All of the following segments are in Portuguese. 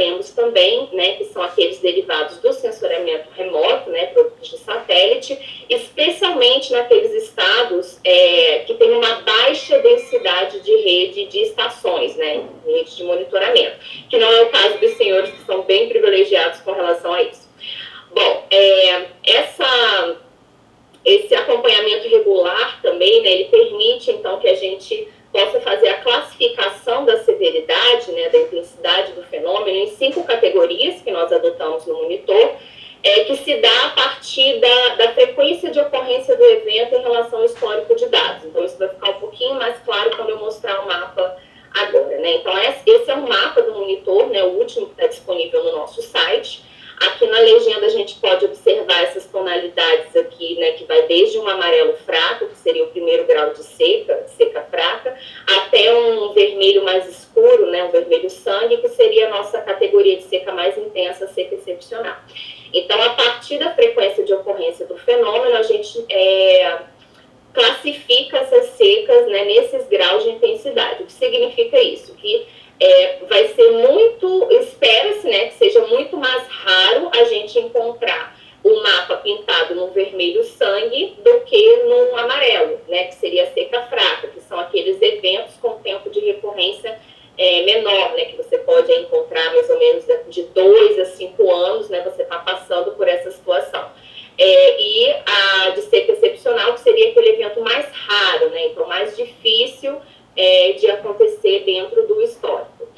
trabalharemos também, né, que são aqueles derivados do sensoriamento remoto, né, produtos de satélite, especialmente naqueles estados que têm uma baixa densidade de rede de estações, né, rede de monitoramento, que não é o caso dos senhores que são bem privilegiados com relação a isso. Bom, esse acompanhamento regular também, né, ele permite, então, que a gente possa fazer a classificação da severidade, né, da intensidade do fenômeno em 5 categorias que nós adotamos no monitor, que se dá a partir da frequência de ocorrência do evento em relação ao histórico de dados. Então, isso vai ficar um pouquinho mais claro quando eu mostrar o mapa agora, né? Então, esse é um mapa do monitor, né, o último que está disponível no nosso site. Aqui na legenda a gente pode observar essas tonalidades aqui, né, que vai desde um amarelo fraco, que seria o primeiro grau de seca fraca, até um vermelho mais escuro, né, um vermelho sangue, que seria a nossa categoria de seca mais intensa, seca excepcional. Então, a partir da frequência de ocorrência do fenômeno, a gente classifica essas secas, né, nesses graus de intensidade. O que significa isso? Que vai ser muito, espera-se, né, que seja muito mais raro a gente encontrar o mapa pintado num vermelho sangue do que num amarelo, né, que seria a seca fraca, que são aqueles eventos com tempo de recorrência menor, né, que você pode encontrar mais ou menos de 2 a 5 anos, né, você está passando por essa situação. E a de seca excepcional, que seria aquele evento mais raro, né, então mais difícil de acontecer dentro do histórico.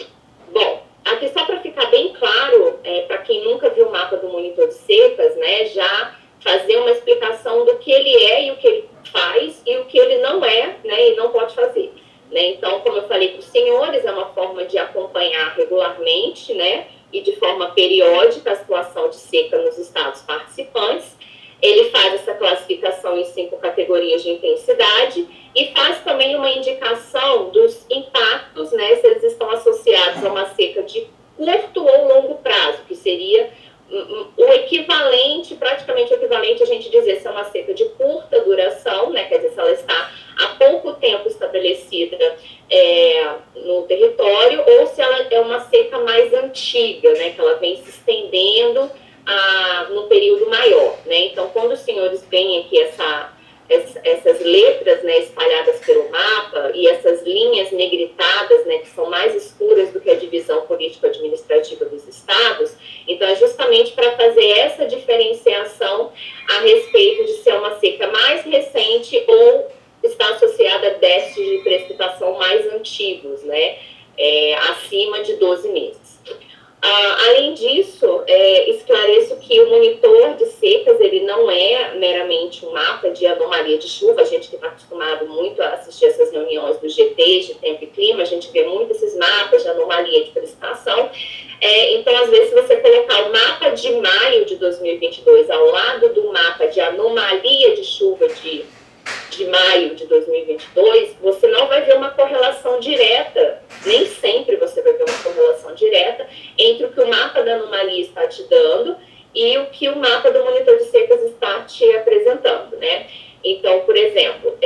Bom, aqui só para ficar bem claro, para quem nunca viu o mapa do monitor de secas, né, já fazer uma explicação do que ele é e o que ele faz e o que ele não é, né, e não pode fazer. Né? Então, como eu falei para os senhores, é uma forma de acompanhar regularmente, né, e de forma periódica a situação de seca nos estados participantes. Ele faz essa classificação em 5 categorias de intensidade e faz também uma indicação dos impactos, né, se eles estão associados a uma seca de curto ou longo prazo, que seria o equivalente, praticamente o equivalente a gente dizer se é uma seca de curta duração, né, quer dizer, se ela está há pouco tempo estabelecida no território, ou se ela é uma seca mais antiga, né, que ela vem se estendendo no período maior, né? Então, quando os senhores veem aqui essas letras, né, espalhadas pelo mapa e essas linhas negritadas, né, que são mais escuras do que a divisão político-administrativa dos estados, então é justamente para fazer essa diferenciação a respeito de se é uma seca mais recente ou está associada a déficits de precipitação mais antigos, né, acima de 12 meses. Além disso, esclareço que o monitor de secas, ele não é meramente um mapa de anomalia de chuva. A gente que está acostumado muito a assistir essas reuniões dos GTs de tempo e clima, a gente vê muito esses mapas de anomalia de precipitação. Então, às vezes, se você colocar o mapa de maio de 2022 ao lado do mapa de anomalia de chuva de maio de 2022, você não vai ver uma correlação direta, nem sempre você vai ver uma correlação direta entre o que o mapa da anomalia está te dando e o que o mapa do monitor de secas está te apresentando, né? Então, por exemplo,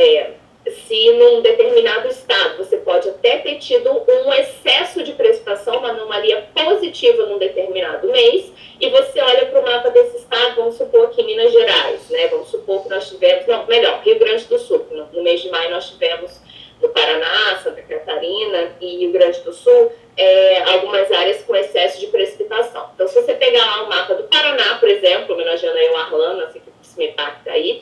se num determinado estado você pode até ter tido um excesso de precipitação, uma anomalia positiva num determinado mês, e você olha para o mapa desse estado, vamos supor aqui em Minas Gerais, né? Vamos supor que nós tivemos, não, melhor, Rio Grande do Sul, no mês de maio nós tivemos no Paraná, Santa Catarina e Rio Grande do Sul, algumas áreas com excesso de precipitação. Então, se você pegar lá o mapa do Paraná, por exemplo, homenageando aí o Arlan, assim que esse MEPAC está aí,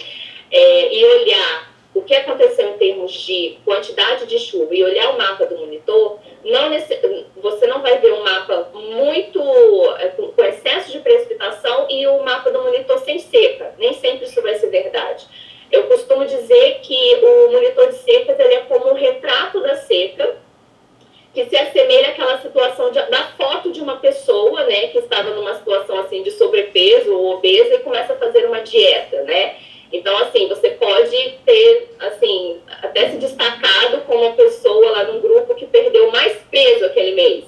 e olhar o que aconteceu em termos de quantidade de chuva e olhar o mapa do monitor, você não vai ver um mapa muito com excesso de precipitação e o mapa do monitor sem seca. Nem sempre isso vai ser verdade. Eu costumo dizer que o monitor de secas ele é como um retrato da seca, que se assemelha àquela situação da foto de uma pessoa, né, que estava numa situação assim de sobrepeso ou obesa e começa a fazer uma dieta, né? Então, assim, você pode ter, assim, até se destacado como uma pessoa lá num grupo que perdeu mais peso aquele mês.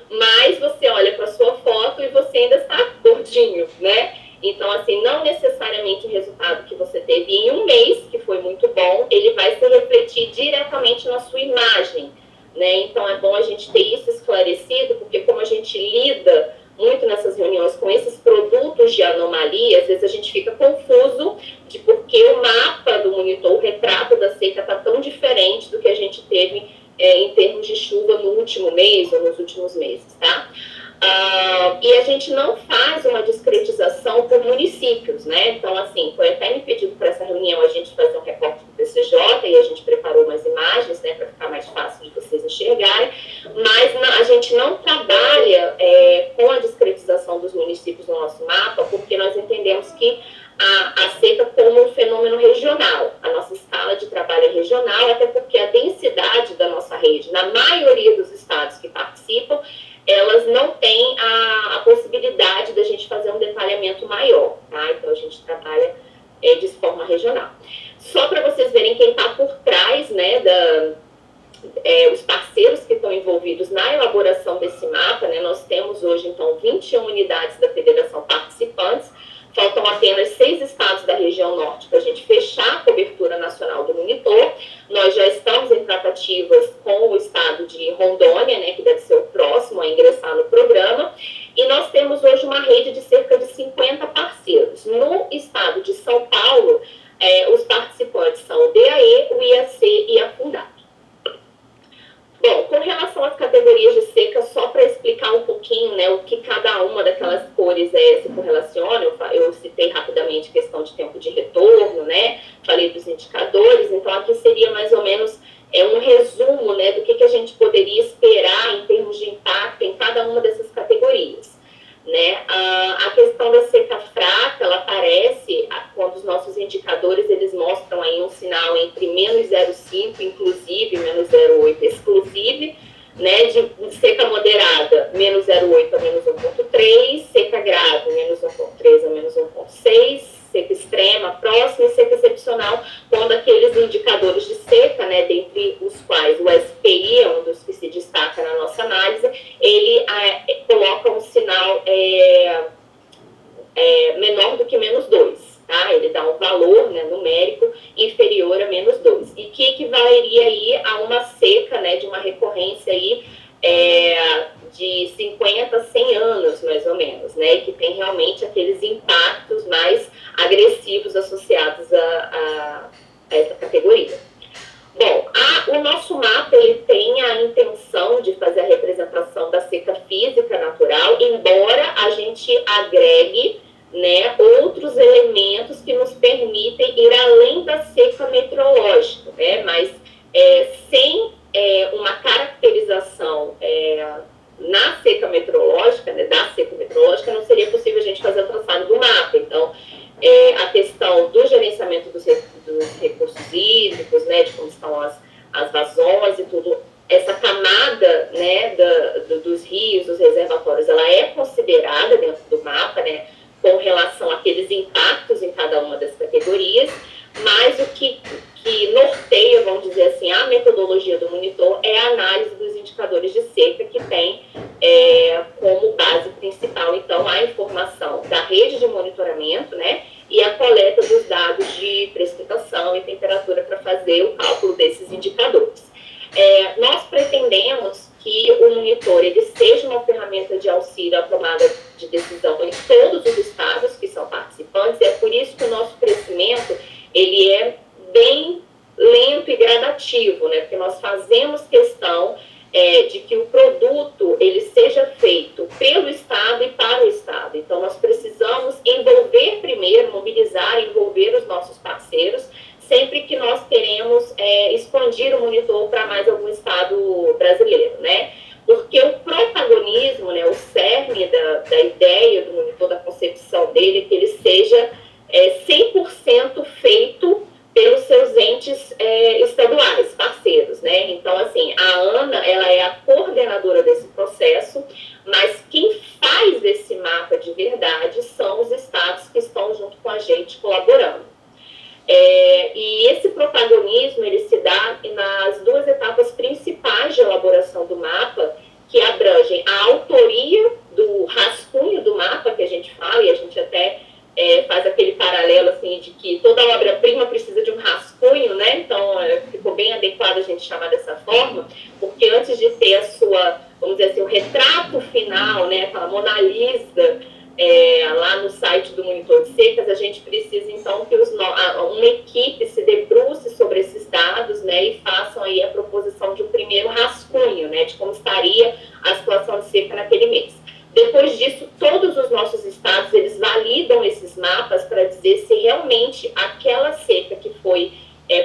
Mas você olha para a sua foto e você ainda está gordinho, né? Então, assim, não necessariamente o resultado que você teve em um mês, que foi muito bom, ele vai se refletir diretamente na sua imagem, né? Então, é bom a gente ter isso esclarecido, porque como a gente lida muito nessas reuniões com esses produtos de anomalia, às vezes a gente fica confuso de por que o mapa do monitor, o retrato da seca está tão diferente do que a gente teve em termos de chuva no último mês ou nos últimos meses, tá? E a gente não faz uma discretização por municípios, né? Então, assim, foi até me pedido para essa reunião a gente fazer um recorte do PCJ e a gente preparou umas imagens, né, para ficar mais fácil de vocês enxergarem, mas a gente não trabalha com a discretização dos municípios no nosso mapa, porque nós entendemos que a seca como um fenômeno regional. A nossa escala de trabalho é regional, até porque a densidade da nossa rede, na maioria dos estados que participam, elas não têm a possibilidade da gente fazer um detalhamento maior, tá? Então, a gente trabalha de forma regional. Só para vocês verem quem está por trás, né, os parceiros que estão envolvidos na elaboração desse mapa, né, nós temos hoje, então, 21 unidades da federação participantes, faltam apenas 6 estados da região norte para a gente fechar a cobertura nacional do monitor. Nós já estamos em tratativas com o estado de Rondônia, né, que deve ser o próximo a ingressar no programa. E nós temos hoje uma rede de cerca de 50 parceiros. No estado de São Paulo, os participantes são o DAE, o IAC e a Fundap. Bom, com relação às categorias de seca, só para explicar um pouquinho, né, o que cada uma daquelas cores se correlaciona, eu citei rapidamente a questão de tempo de retorno, né, falei dos indicadores, então aqui seria mais ou menos um resumo, né, do que a gente poderia esperar em termos de impacto em cada uma dessas categorias. Né? A questão da seca fraca, ela aparece quando os nossos indicadores eles mostram aí um sinal entre menos 0,5 inclusive, menos 0,8 exclusive, né? De seca moderada, menos 0,8 a menos 1,3, seca grave, menos 1,3 a menos 1,6, seca extrema, próxima e seca excepcional, quando aqueles indicadores de seca, né, dentre os quais o SPI é um dos que se destaca na nossa análise, ele coloca um sinal menor do que menos 2, tá? Ele dá um valor, né, numérico inferior a menos 2, e que equivaleria aí a uma seca, né, de uma recorrência aí, de 50 a 100 anos, mais ou menos, né, e que tem realmente aqueles impactos mais agressivos associados a essa categoria. Bom, o nosso mapa ele tem a intenção de fazer a representação da seca física natural, embora a gente agregue, né, outros elementos que nos permitem ir além da seca meteorológica, né, mas sem uma caracterização na seca meteorológica, né, da seca meteorológica, não seria possível a gente fazer o traçado do mapa. Então, a questão do gerenciamento dos recursos hídricos, né, de como estão as vazões e tudo, essa camada, né, dos rios, dos reservatórios, ela é considerada dentro do mapa, né, com relação àqueles impactos em cada uma das categorias, mas o que norteia, vamos dizer assim, a metodologia do monitor é a análise dos indicadores de seca, que tem como base principal, então, a informação da rede de monitoramento, né, e a coleta dos dados de precipitação e temperatura para fazer o cálculo desses indicadores. Nós pretendemos que o monitor ele seja uma ferramenta de auxílio à tomada de decisão em todos os estados que são participantes, e é por isso que o nosso crescimento ele é bem lento e gradativo, né? Porque nós fazemos questão de que o produto ele seja feito pelo Estado e para o Estado. Então, nós precisamos envolver primeiro, mobilizar e envolver os nossos parceiros, sempre que nós queremos expandir o monitor para mais algum estado brasileiro, né? Porque o protagonismo, né, o cerne da ideia do monitor, da concepção dele, é que ele seja 100% feito pelos seus entes estaduais, parceiros, né? Então, assim, a Ana, ela é a coordenadora desse processo, mas quem faz esse mapa de verdade são os estados que estão junto com a gente colaborando. E esse protagonismo, ele se dá nas duas etapas principais de elaboração do mapa, que abrangem a autoria do rascunho do mapa, que a gente fala, e a gente até faz aquele paralelo, assim, de que toda obra-prima precisa de um rascunho, né? Então, ficou bem adequado a gente chamar dessa dessa forma, porque antes de ter a sua, vamos dizer assim, o retrato final, né, aquela Mona Lisa, lá no site do Monitor de Secas, a gente precisa, então, que uma equipe se debruce sobre esses dados, né, e façam aí a proposição de um primeiro rascunho, né, de como estaria a situação de seca naquele mês. Depois disso, todos os nossos estados, eles validam esses mapas para dizer se realmente aquela seca que foi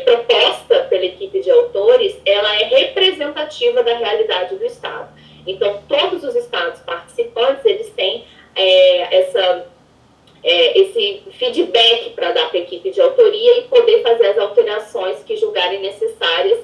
proposta pela equipe de autores, ela é representativa da realidade do estado. Então, todos os estados participantes, eles têm esse feedback para dar para a equipe de autoria e poder fazer as alterações que julgarem necessárias,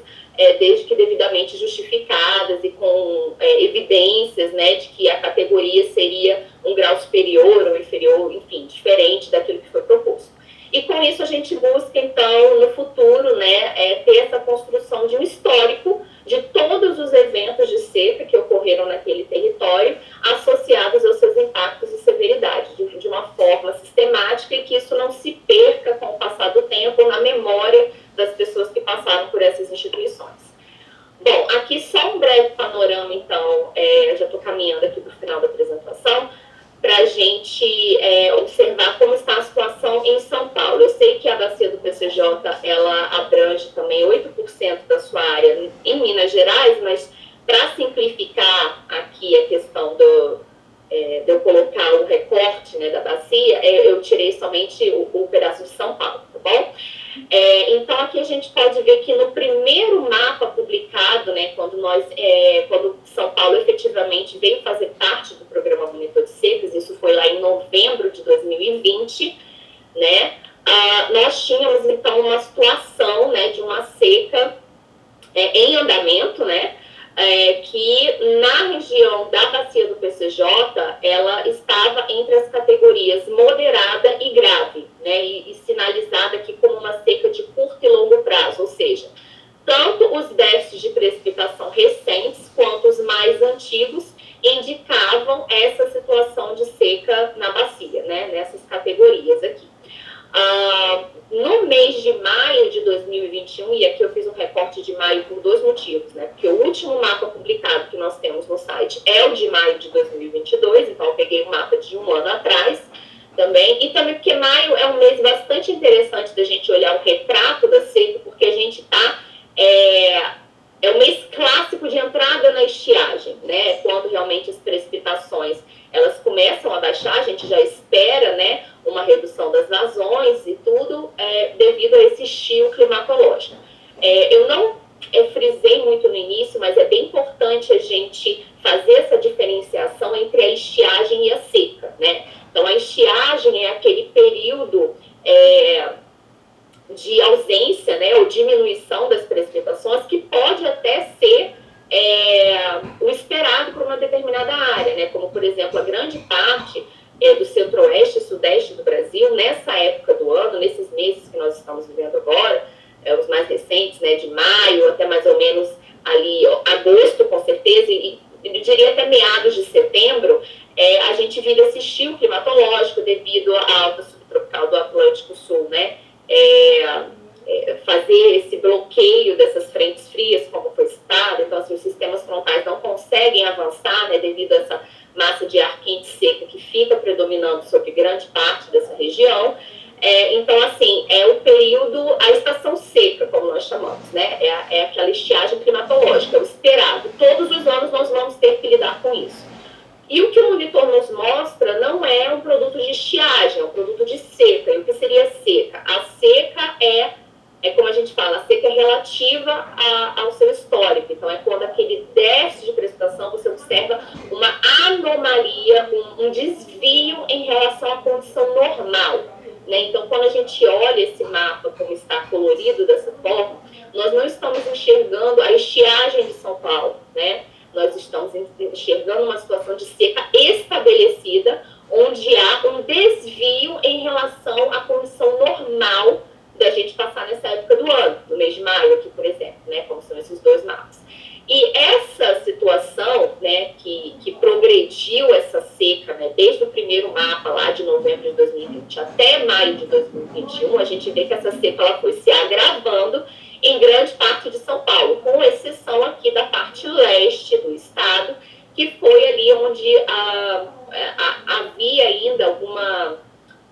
desde que devidamente justificadas e com evidências, né, de que a categoria seria um grau superior ou inferior, enfim, diferente daquilo que foi proposto. E com isso a gente busca, então, no futuro, né, ter essa construção de um histórico de todos os eventos de seca que ocorreram naquele território, associados aos seus impactos e severidade, de uma forma sistemática e que isso não se perca com o passar do tempo na memória das pessoas que passaram por essas instituições. Bom, aqui só um breve panorama, então, já estou caminhando aqui para o final da apresentação, para a gente observar como está a situação em São Paulo. Eu sei que a bacia do PCJ, ela abrange também 8% da sua área em Minas Gerais, mas para simplificar aqui a questão de eu colocar o recorte, né, da bacia, eu tirei somente o pedaço de São Paulo, tá bom? Então, aqui a gente pode ver que no primeiro mapa publicado, né, quando São Paulo efetivamente veio fazer parte do programa Monitor de Secas, isso foi lá em novembro de 2020, né, nós tínhamos, então, uma situação, né, de uma seca em andamento, né, que na região da bacia do PCJ, ela estava entre as categorias moderada e grave, né, e sinalizada aqui como uma seca de curto e longo prazo, ou seja, tanto os déficits de precipitação recentes quanto os mais antigos indicavam essa situação de seca na bacia, né, nessas categorias aqui. No mês de maio de 2021, e aqui eu fiz um recorte de maio por dois motivos, né? Porque o último mapa publicado que nós temos no site é o de maio de 2022, então eu peguei o mapa de um ano atrás também, e também porque maio é um mês bastante interessante da gente olhar o retrato da seca, porque a gente está... É o mês clássico de entrada na estiagem, né? Quando realmente as precipitações elas começam a baixar, a gente já espera, né, uma redução das vazões e tudo devido a esse estio climatológico. Eu não frisei muito no início, mas é bem importante a gente fazer essa diferenciação entre a estiagem e a seca, né? Então, a estiagem é aquele período de ausência, né, ou diminuição das precipitações, que pode até ser o esperado por uma determinada área, né, como, por exemplo, a grande parte do centro-oeste e sudeste do Brasil, nessa época do ano, nesses meses que nós estamos vivendo agora, os mais recentes, né, de maio até mais ou menos ali agosto, com certeza, e eu diria até meados de setembro, a gente vive esse estio climatológico devido à alta subtropical do Atlântico Sul, né, fazer esse bloqueio dessas frentes frias, como foi citado. Então, assim, os sistemas frontais não conseguem avançar, né, devido a essa massa de ar quente seca que fica predominando sobre grande parte dessa região. Então, assim, é o período, a estação seca, como nós chamamos, né, é aquela estiagem climatológica, é o esperado. Todos os anos nós vamos ter que lidar com isso. E o que o monitor nos mostra não é um produto de estiagem, é um produto de seca. E o que seria seca? A seca como a gente fala, a seca é relativa ao seu histórico. Então, é quando aquele déficit de precipitação você observa uma anomalia, um desvio em relação à condição normal, né? Então, quando a gente olha esse mapa como está colorido dessa forma, nós não estamos enxergando a estiagem de São Paulo, né? Nós estamos enxergando uma situação de seca estabelecida, onde há um desvio em relação à condição normal da gente passar nessa época do ano, no mês de maio aqui, por exemplo, né, como são esses dois mapas. E essa situação, né, que progrediu essa seca, né, desde o primeiro mapa lá de novembro de 2020 até maio de 2021, a gente vê que essa seca ela foi se agravando em grande parte de São Paulo, com exceção aqui da parte leste do estado, que foi ali onde havia ainda alguma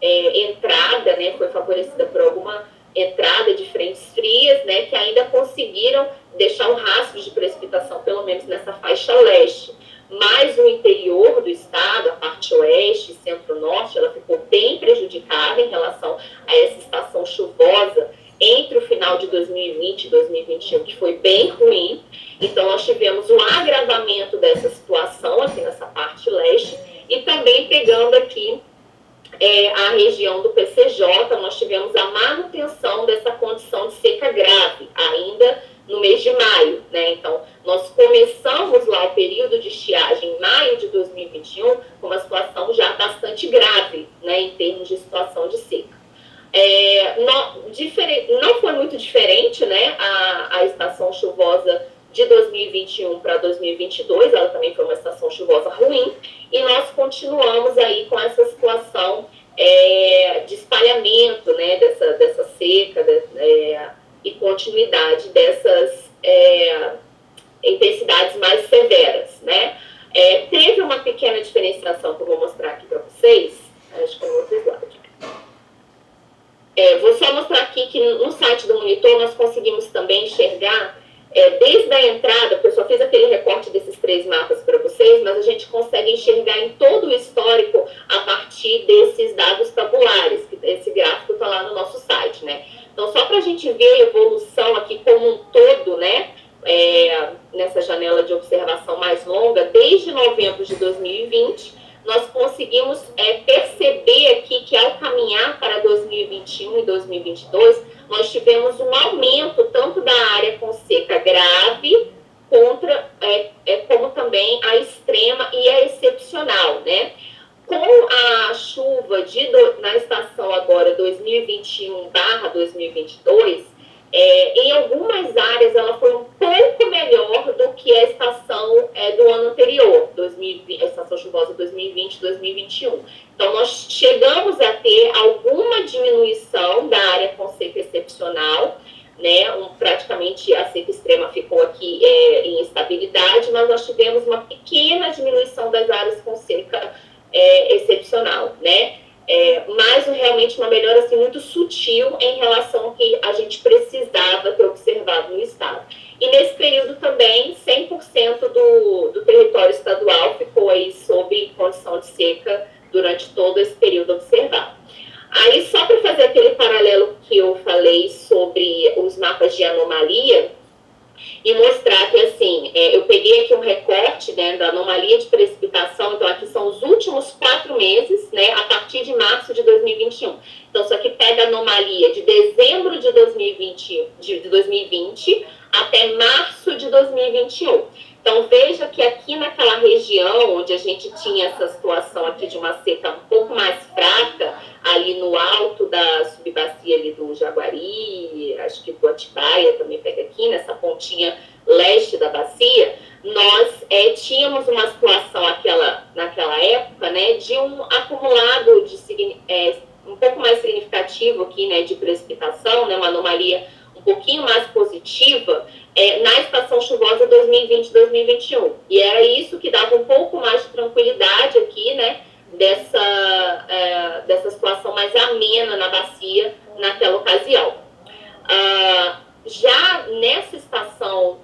entrada, né, foi favorecida por alguma entrada de frentes frias, né, que ainda conseguiram deixar um rastro de precipitação, pelo menos nessa faixa leste. Mas o interior do estado, a parte oeste, centro-norte, ela ficou bem prejudicada em relação a essa estação chuvosa entre o final de 2020 e 2021, que foi bem ruim. Então, nós tivemos um agravamento dessa situação aqui nessa parte leste e também pegando aqui a região do PCJ, nós tivemos a manutenção dessa condição de seca grave, ainda no mês de maio, né? Então, nós começamos lá o período de estiagem em maio de 2021 com uma situação já bastante grave, né, em termos de situação de seca. Não foi muito diferente, né, a estação chuvosa de 2021 para 2022, ela também foi uma estação chuvosa ruim, e nós continuamos aí com essa situação de espalhamento, né, dessa seca e continuidade dessas intensidades mais severas, né. Teve uma pequena diferenciação que eu vou mostrar aqui para vocês, acho que é no outro slide. Vou só mostrar aqui que no site do monitor nós conseguimos também enxergar desde a entrada, porque eu só fiz aquele recorte desses 3 mapas para vocês, mas a gente consegue enxergar em todo o histórico a partir desses dados tabulares, que esse gráfico está lá no nosso site, né? Então, só para a gente ver a evolução aqui como um todo, né? Nessa janela de observação mais longa, desde novembro de 2020, nós conseguimos perceber aqui que ao caminhar para 2021 e 2022, nós tivemos um aumento tanto da área com seca grave, como também a extrema e a excepcional, né? Com a chuva na estação agora 2021/2022, em algumas áreas ela foi um pouco melhor do que a estação do ano anterior, a estação chuvosa 2020-2021. Então, nós chegamos a ter alguma diminuição da área com seca excepcional, né? Praticamente a seca extrema ficou aqui em estabilidade, mas nós tivemos uma pequena diminuição das áreas com seca excepcional, né? Mas realmente uma melhora assim, muito sutil em relação ao que a gente precisava ter observado no estado. E nesse período também, 100% do território estadual ficou aí sob condição de seca durante todo esse período observado. Aí, só para fazer aquele paralelo que eu falei sobre os mapas de anomalia, e mostrar que, assim, eu peguei aqui um recorte, né, da anomalia de precipitação, então aqui são os últimos 4 meses, né, a partir de março de 2021. Então, isso aqui pega a anomalia de dezembro de 2020 até março de 2021. Então, veja que aqui naquela região onde a gente tinha essa situação aqui de uma seca um pouco mais fraca, ali no alto da subbacia ali do Jaguari, acho que do Atibaia também pega aqui, nessa pontinha leste da bacia, nós tínhamos uma situação naquela época, né, de um acumulado um pouco mais significativo aqui, né, de precipitação, né, uma anomalia um pouquinho mais positiva, na estação chuvosa 2020-2021. E era isso que dava um pouco mais de tranquilidade aqui, né, dessa situação mais amena na bacia naquela ocasião. Já nessa estação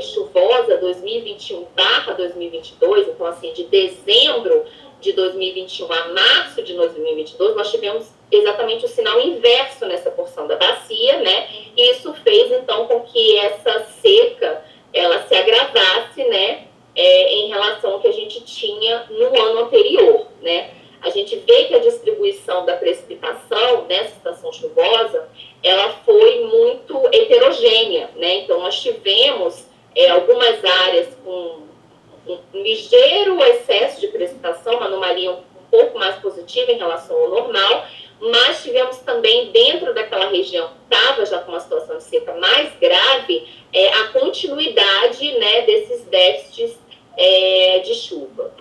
chuvosa 2021/2022, então assim, de dezembro de 2021 a março de 2022, nós tivemos exatamente o sinal inverso nessa porção da bacia, né? E isso fez, então, com que essa seca, ela se agravasse, né? Em relação ao que a gente tinha no ano anterior, né? A gente vê que a distribuição da precipitação nessa estação chuvosa, ela foi muito heterogênea, né? Então, nós tivemos algumas áreas com um ligeiro excesso de precipitação, uma anomalia um pouco mais positiva em relação ao normal, mas tivemos também dentro daquela região que estava já com uma situação de seca mais grave, a continuidade, né, desses déficits de chuva.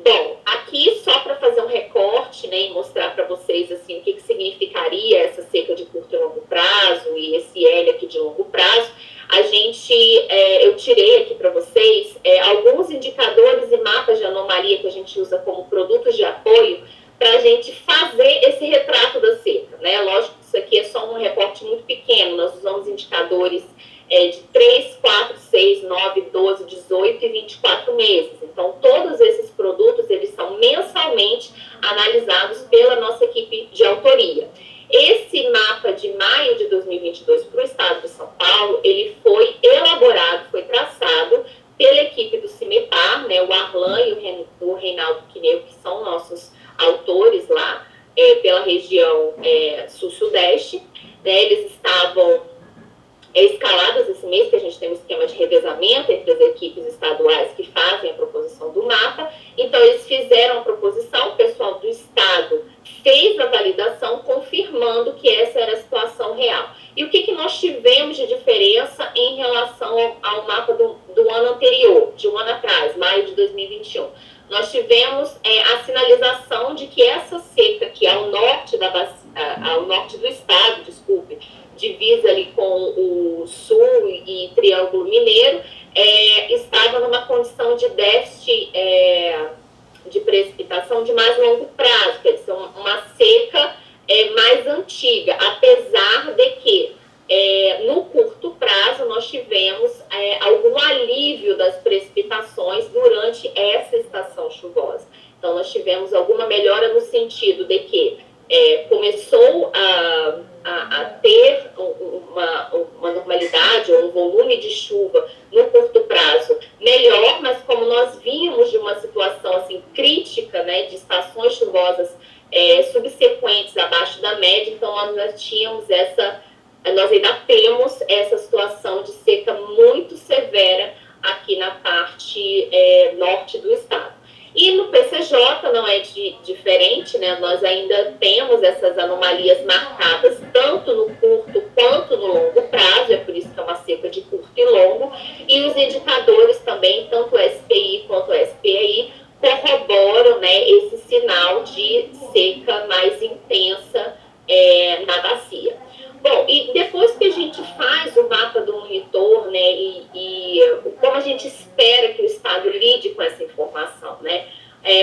Bom, aqui só para fazer um recorte, né, e mostrar para vocês assim, o que significaria essa seca de curto e longo prazo e esse L aqui de longo prazo, eu tirei aqui para vocês alguns indicadores e mapas de anomalia que a gente usa como produtos de apoio para a gente fazer esse retrato da seca, né? Lógico que isso aqui é só um recorte muito pequeno, nós usamos indicadores de 3, 4, 6, 9, 12, 18 e 24 meses. Então, todos esses produtos, eles são mensalmente analisados pela nossa equipe de autoria. Esse mapa de maio de 2022 para o estado de São Paulo, ele foi elaborado, foi traçado pela equipe do CIMEPAR, né, o Arlan e o Reinaldo Quineu, que são nossos autores lá pela região sul-sudeste. Né, eles estavam escalados esse mês, que a gente tem um esquema de revezamento entre as equipes estaduais que fazem a proposição do mapa. Então, eles fizeram a proposição, o pessoal do estado fez a validação, confirmando que essa era a situação real. E o que nós tivemos de diferença em relação ao mapa do ano anterior, de um ano atrás, maio de 2021? Nós tivemos a sinalização de que essa seca aqui ao norte do estado, divisa ali com o sul e Triângulo Mineiro, estava numa condição de déficit de precipitação de mais longo prazo, quer dizer, uma seca mais antiga, apesar de que no curto prazo nós tivemos algum alívio das precipitações durante essa estação chuvosa. Então, nós tivemos alguma melhora no sentido de que começou a ter uma normalidade ou um volume de chuva no curto prazo melhor, mas como nós vínhamos de uma situação assim, crítica, né, de estações chuvosas subsequentes abaixo da média, então nós ainda temos essa situação de seca muito severa aqui na parte norte do estado. E no PCJ não é diferente, né? Nós ainda temos essas anomalias marcadas tanto no curto quanto no longo prazo, é por isso que é uma seca de curto e longo, e os indicadores também, tanto o SPI quanto o SPI, corroboram, né, esse sinal de seca mais intensa na bacia. Bom, e depois que a gente faz o mapa do monitor, né, e como a gente espera que o Estado lide com essa informação, né?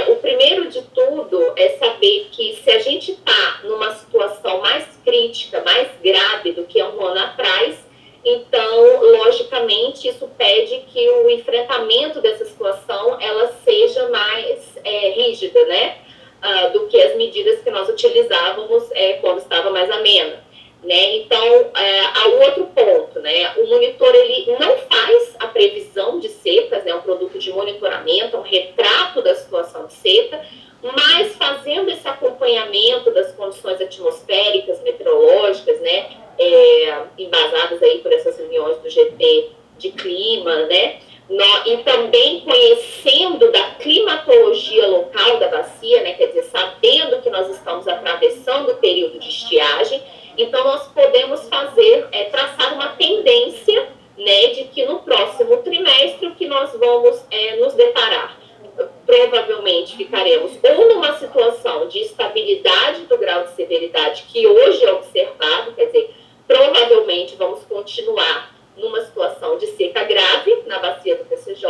O primeiro de tudo é saber que se a gente está numa situação mais crítica, mais grave do que há um ano atrás, então, logicamente, isso pede que o enfrentamento dessa situação ela seja mais rígida, né? Do que as medidas que nós utilizávamos quando estava mais amena. Né? Então, o outro ponto, né? O monitor ele não faz a previsão de secas, é um produto de monitoramento, um retrato da situação de seca, mas fazendo esse acompanhamento das condições atmosféricas, meteorológicas, né? Embasadas aí por essas reuniões do GT de clima, né? E também conhecendo da climatologia local da bacia, né? Quer dizer, sabendo que nós estamos atravessando o período de estiagem. Então, nós podemos traçar uma tendência, né, de que no próximo trimestre o que nós vamos nos deparar. Provavelmente ficaremos ou numa situação de estabilidade do grau de severidade que hoje é observado, quer dizer, provavelmente vamos continuar numa situação de seca grave na bacia do PCJ,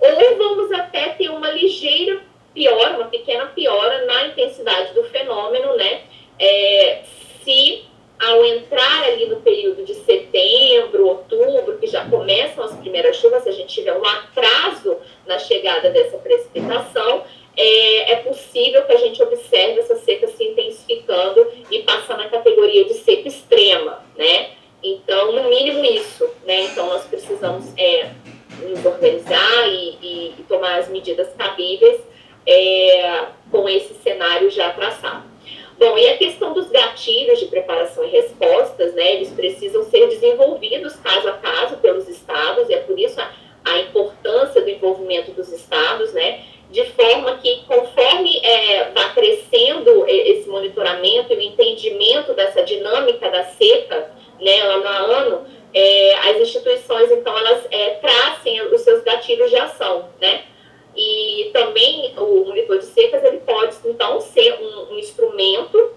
ou vamos até ter uma ligeira piora, uma pequena piora na intensidade do fenômeno, né, se ao entrar ali no período de setembro, outubro, que já começam as primeiras chuvas, se a gente tiver um atraso na chegada dessa precipitação, é possível que a gente observe essa seca se intensificando e passar na categoria de seca extrema, né? Então, no mínimo isso, né? Então, nós precisamos nos organizar e tomar as medidas cabíveis com esse cenário já traçado. Bom, e a questão dos gatilhos de preparação e respostas, né, eles precisam ser desenvolvidos caso a caso pelos estados, e é por isso a importância do envolvimento dos estados, né, de forma que conforme vá crescendo esse monitoramento e o entendimento dessa dinâmica da seca, né, ano a ano, as instituições, então, elas tracem os seus gatilhos de ação, né. E também o monitor de secas ele pode, então, ser um instrumento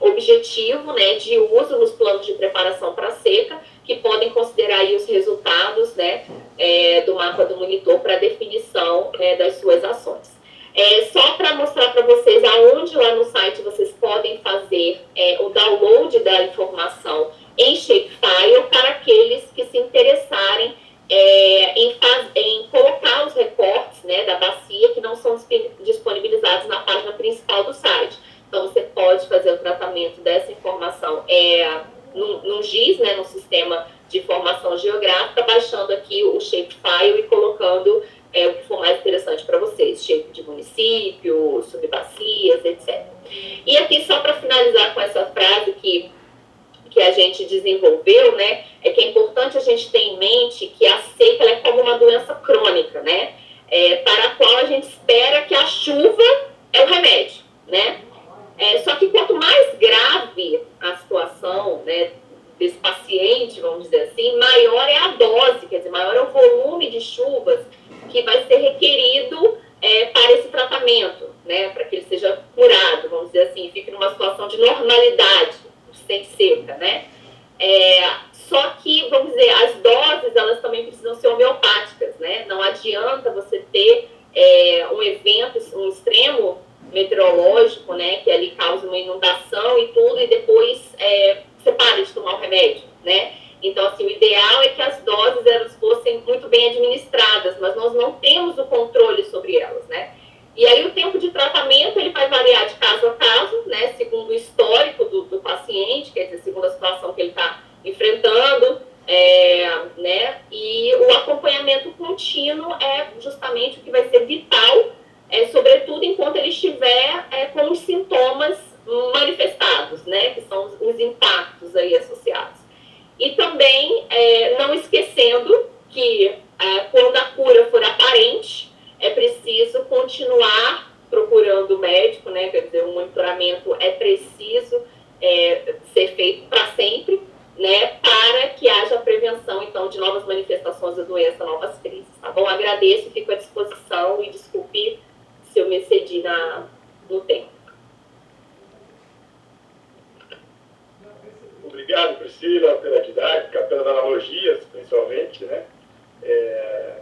objetivo, né, de uso nos planos de preparação para seca, que podem considerar aí os resultados, né, do mapa do monitor para definição, né, das suas ações. Só para mostrar para vocês aonde lá no site vocês podem fazer o download da informação em shapefile para aqueles que se interessarem em colocar os recortes, né, da bacia que não são disponibilizados na página principal do site. Então, você pode fazer o tratamento dessa informação num GIS, né, no sistema de informação geográfica, baixando aqui o shapefile e colocando o que for mais interessante para vocês, shape de município, subbacias, etc. E aqui, só para finalizar com essa frase que a gente desenvolveu, né, é que é importante a gente ter em mente que a seca é como uma doença crônica, né, para a qual a gente espera que a chuva é o remédio, né. Só que quanto mais grave a situação, né, desse paciente, vamos dizer assim, maior é a dose, quer dizer, maior é o volume de chuvas que vai ser requerido para esse tratamento, né, para que ele seja curado, vamos dizer assim, fique numa situação de normalidade, sem seca, né. Só que, vamos dizer, as doses, elas também precisam ser homeopáticas, né, não adianta você ter um evento, um extremo meteorológico, né, que ali causa uma inundação e tudo, e depois você para de tomar o remédio, né? Então, assim, o ideal é que as doses elas fossem muito bem administradas, mas nós não temos o controle sobre elas, né? E aí o tempo de tratamento ele vai variar de caso a caso, né, segundo o histórico do paciente, quer dizer, segundo a situação que ele está enfrentando, né? E o acompanhamento contínuo é justamente o que vai ser vital, sobretudo enquanto ele estiver com os sintomas manifestados, né, que são os impactos aí associados. E também não esquecendo que quando a cura for aparente, é preciso continuar procurando o médico, né, quer dizer, o monitoramento é preciso ser feito para sempre, né, para que haja prevenção, então, de novas manifestações da doença, novas crises, tá bom? Agradeço, fico à disposição e desculpe se eu me excedi no tempo. Obrigado, Priscila, pela didática, pelas analogias, principalmente, né?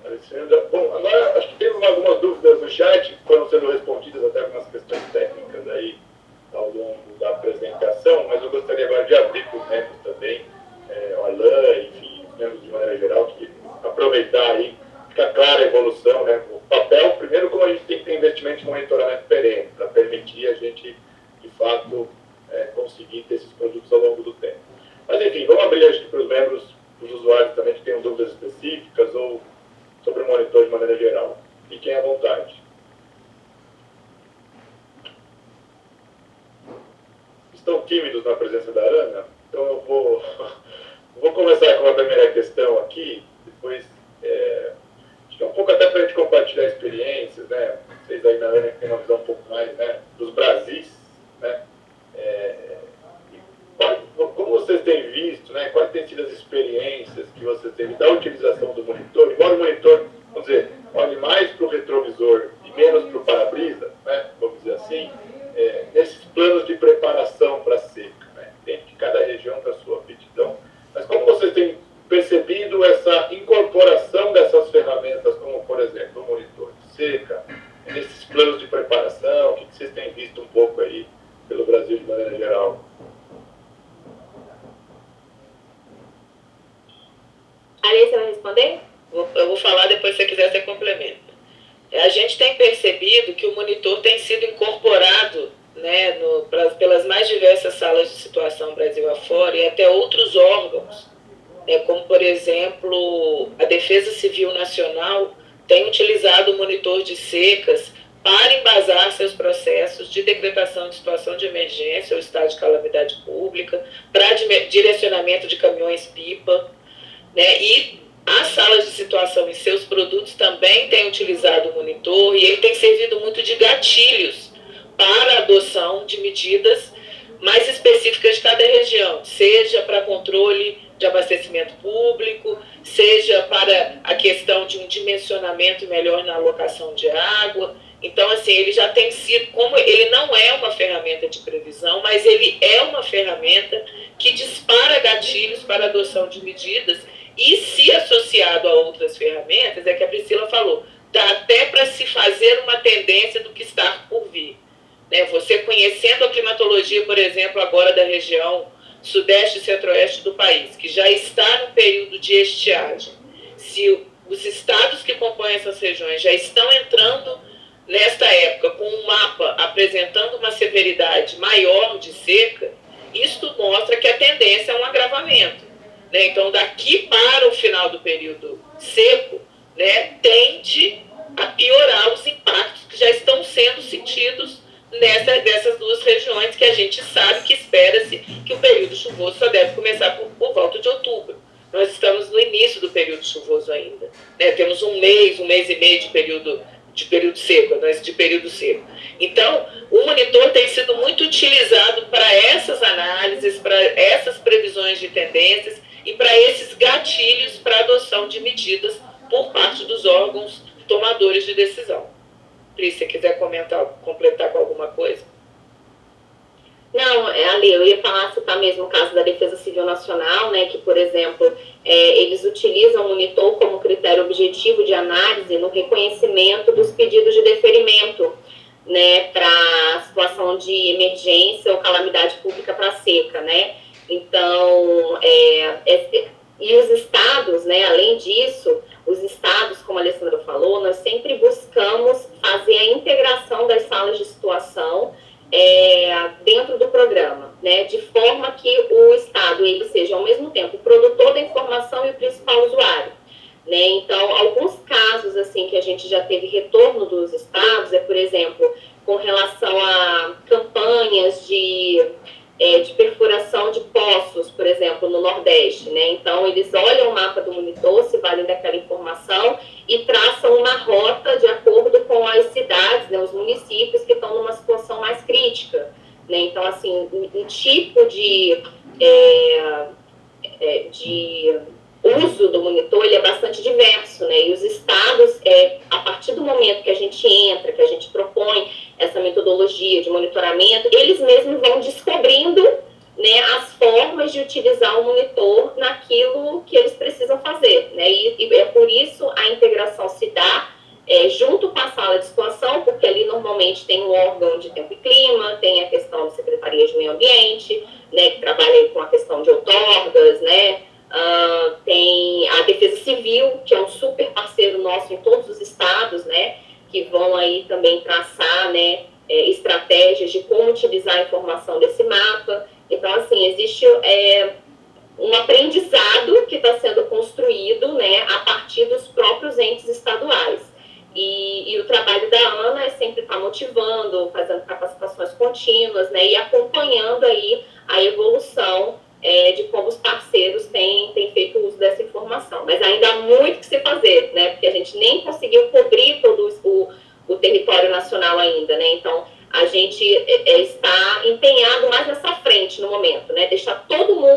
Alessandra. Bom, agora acho que temos algumas dúvidas no chat, que foram sendo respondidas até algumas questões técnicas aí ao longo da apresentação, mas eu gostaria agora de abrir para os membros também, o Alain, enfim, os membros de maneira geral, que aproveitar aí, fica clara a evolução, né? O papel, primeiro, como a gente tem que ter investimento em monitoramento perene, para permitir a gente, de fato, conseguir ter esses produtos ao longo do tempo. Mas, enfim, vamos abrir aqui para os membros, os usuários também que tenham dúvidas específicas ou sobre o monitor de maneira geral. Fiquem à vontade. Estão tímidos na presença da Ana? Então eu vou começar com a primeira questão aqui, depois acho que é um pouco até para a gente compartilhar experiências, né? Vocês aí na Ana que tem uma visão um pouco mais, né, dos Brasis, né? Como vocês têm visto, né, quais têm sido as experiências que vocês teve da utilização do monitor? Embora o monitor, vamos dizer, olhe mais para o retrovisor e menos para o para-brisa, né, vamos dizer assim, nesses planos de preparação para a seca, né, dentro de cada região para a sua aptidão. Mas como vocês têm percebido essa incorporação dessas ferramentas, como, por exemplo, o monitor de seca, nesses planos de preparação, o que vocês têm visto um pouco aí pelo Brasil de maneira geral? Alice, você vai responder? Eu vou falar, depois se você quiser você complementa. A gente tem percebido que o monitor tem sido incorporado, né, pelas mais diversas salas de situação Brasil afora e até outros órgãos, né, como, por exemplo, a Defesa Civil Nacional tem utilizado o monitor de secas para embasar seus processos de decretação de situação de emergência ou estado de calamidade pública, para direcionamento de caminhões-pipa, né? E as salas de situação e seus produtos também têm utilizado o monitor e ele tem servido muito de gatilhos para a adoção de medidas mais específicas de cada região, seja para controle de abastecimento público, seja para a questão de um dimensionamento melhor na alocação de água. Então, assim, ele já tem sido, como ele não é uma ferramenta de previsão, mas ele é uma ferramenta que dispara gatilhos para a adoção de medidas e, se associado a outras ferramentas, é que a Priscila falou, dá até para se fazer uma tendência do que está por vir. Né? Você conhecendo a climatologia, por exemplo, agora da região sudeste e centro-oeste do país, que já está no período de estiagem, se os estados que compõem essas regiões já estão entrando nesta época com um mapa apresentando uma severidade maior de seca, isto mostra que a tendência é um agravamento. Né? Então, daqui para o final do período seco, né, tende a piorar os impactos que já estão sendo sentidos dessas duas regiões, que a gente sabe que espera-se que o período chuvoso só deve começar por volta de outubro. Nós estamos no início do período chuvoso ainda. Né? Temos um mês e meio de período seco. Então, o monitor tem sido muito utilizado para essas análises, para essas previsões de tendências e para esses gatilhos para a adoção de medidas por parte dos órgãos tomadores de decisão. Cris, se você quiser completar com alguma coisa. Não, Ali, eu ia citar mesmo o caso da Defesa Civil Nacional, né, que, por exemplo, eles utilizam o monitor como critério objetivo de análise no reconhecimento dos pedidos de deferimento, né, para situação de emergência ou calamidade pública para seca, né. Então, e os estados, né, além disso, os estados, como a Alessandra falou, nós sempre buscamos fazer a integração das salas de situação dentro do programa, né, de forma que o Estado ele seja ao mesmo tempo o produtor da informação e o principal usuário, né. Então, alguns casos assim que a gente já teve retorno dos estados por exemplo, com relação a campanhas de perfuração de poços, por exemplo, no Nordeste, né. Então, eles olham o mapa do monitor, se valem daquela informação e traçam uma rota de acordo com as cidades, né, os municípios que estão numa situação mais crítica, né. Então, assim, um tipo de uso do monitor ele é bastante diverso, né, e os estados, a partir do momento que a gente entra, que a gente propõe essa metodologia de monitoramento, eles mesmos vão descobrindo, né, as formas de utilizar o monitor naquilo que eles precisam fazer, né, e é por isso a integração se dá junto com a sala de situação, porque ali normalmente tem um órgão de tempo e clima, tem a questão da Secretaria de Meio Ambiente, né, que trabalha com a questão de outorgas, né, tem a Defesa Civil, que é um super parceiro nosso em todos os estados, né, que vão aí também traçar, né, estratégias de como utilizar a informação desse mapa. Então, assim, existe um aprendizado que está sendo construído, né, a partir dos próprios entes estaduais. E o trabalho da Ana é sempre estar motivando, fazendo capacitações contínuas, né, e acompanhando aí a evolução de como os parceiros têm feito uso dessa informação. Mas ainda há muito que se fazer, né, porque a gente nem conseguiu cobrir todo o território nacional ainda, né, então a gente está empenhado mais nessa frente no momento, né, deixar todo mundo